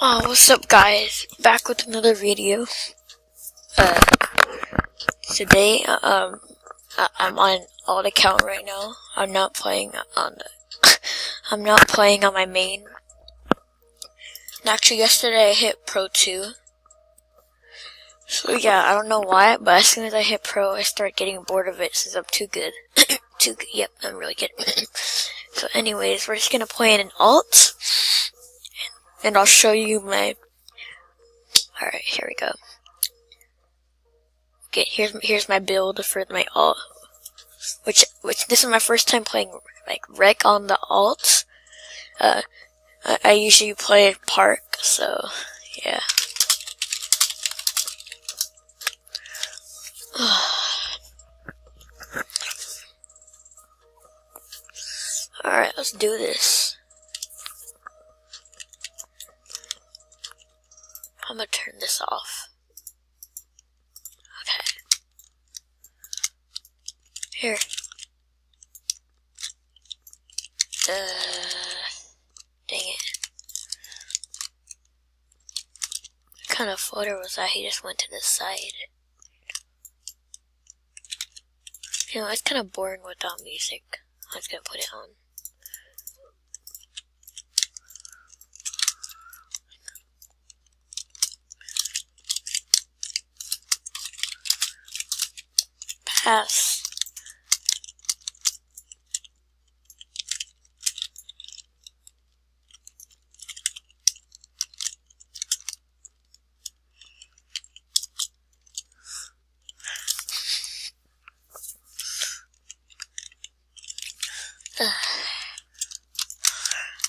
Oh, what's up guys? Back with another video. Today, I'm on alt account right now. I'm not playing on my main. And actually yesterday I hit Pro 2. So yeah, I don't know why, but as soon as I hit Pro, I start getting bored of it since I'm too good. Too good. Yep, I'm really good. So anyways, we're just gonna play in an alt. And I'll show you my... Alright, here we go. Okay, here's my build for my alt. Which this is my first time playing like Rec on the alt. I usually play Park, so yeah. Alright, let's do this. I'm gonna turn this off. Okay. Here. Dang it. What kind of photo was that? He just went to the side. You know, it's kind of boring without music. I'm just gonna put it on. Pass.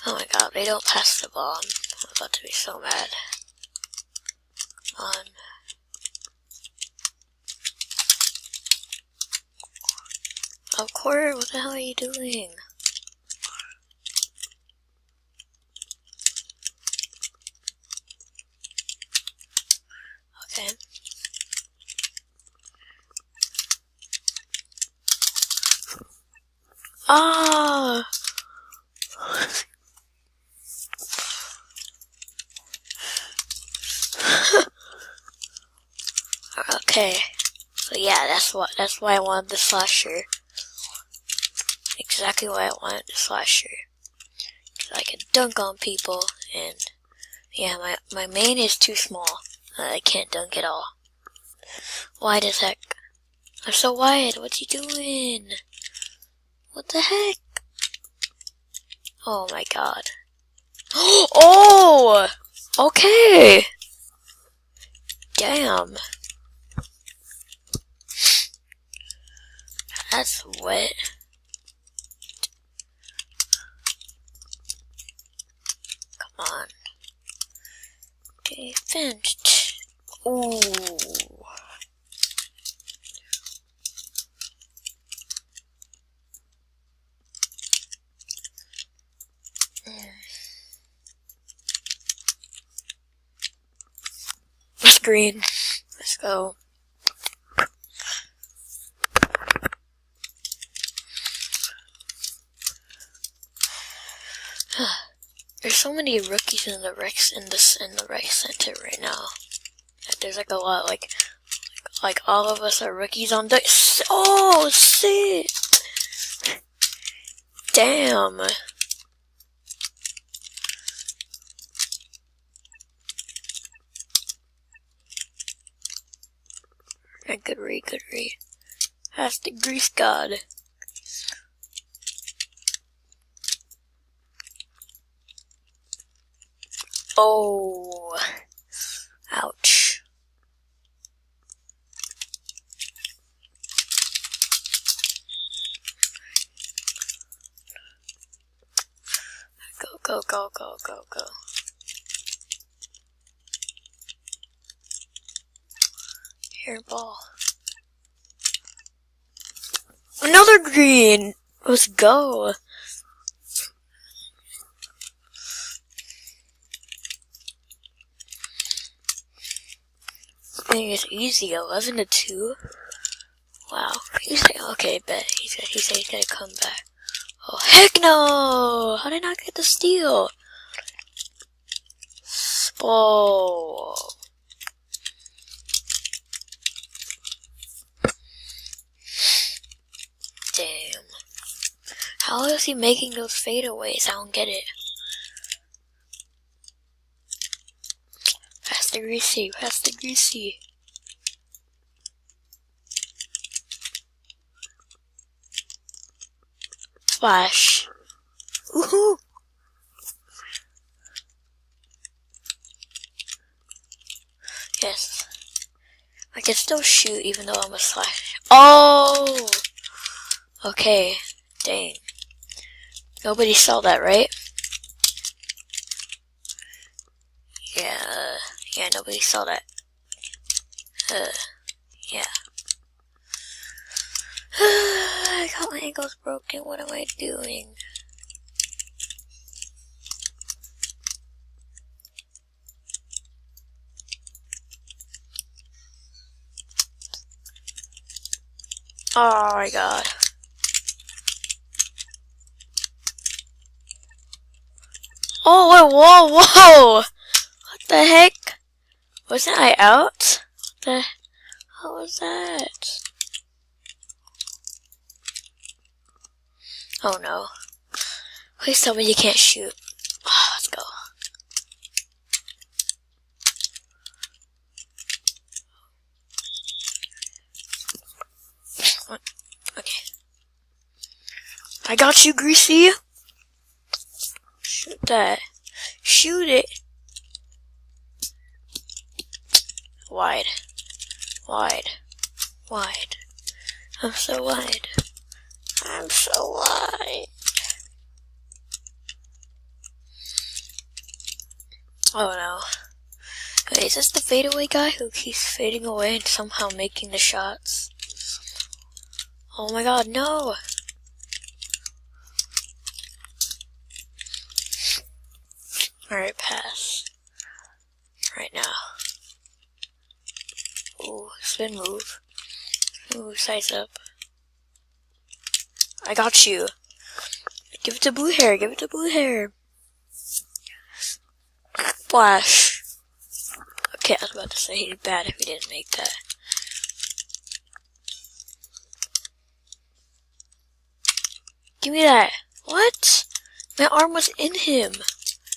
Oh my god, they don't pass the ball. I'm about to be so mad. On. Of course, what the hell are you doing? Okay. Ah! Okay. So yeah, that's why I wanted the slasher. Exactly why I wanted the slasher. So I can dunk on people, and yeah, my main is too small. I can't dunk at all. Wide as heck. I'm so wide. What's he doing? What the heck? Oh my god. Oh! Okay! Damn. That's wet. Come on. Defense. Ooh. Let's green. Let's go. There's so many rookies in the rec center right now. There's like a lot, like all of us are rookies on the. Oh shit! Damn. Good read. That's the grease god. Oh, ouch. Go. Here, ball. Another green! Let's go. I think it's easy, 11-2. Wow. Okay, bet. He said he's gonna come back. Oh, heck no! How did I not get the steal? Whoa. Damn. How is he making those fadeaways? I don't get it. Faster greasy, faster greasy. Splash. Woohoo! Yes. I can still shoot even though I'm a slash. Oh! Okay. Dang. Nobody saw that, right? Yeah, nobody saw that. Yeah. I got my ankles broken. What am I doing? Oh my god. Oh, whoa, whoa! What the heck? Wasn't I out? What the hell was that? Oh no. Please tell me you can't shoot. Oh, let's go. Okay. I got you, Greasy. Shoot that. Shoot it. Wide. Wide. Wide. I'm so wide. I'm so wide. Oh no. Wait, is this the fadeaway guy who keeps fading away and somehow making the shots? Oh my god, no! Alright, pass. Right now. Ooh, spin move. Ooh, size up. I got you. Give it to blue hair, give it to blue hair. Flash. Okay, I was about to say he's bad if he didn't make that. Give me that. What? My arm was in him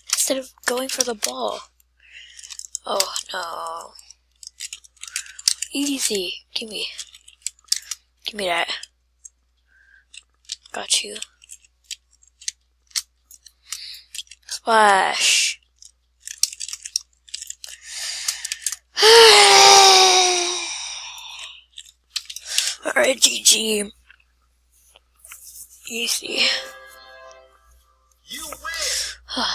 instead of going for the ball. Oh no. Easy. Give me that. Got you. Splash. Alright, GG. Easy. You win.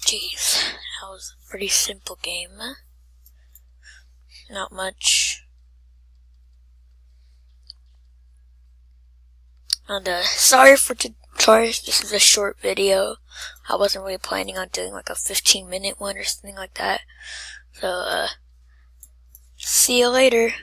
Jeez, that was a pretty simple game. Not much. And sorry, this is a short video. I wasn't really planning on doing like a 15-minute one or something like that. So, see you later.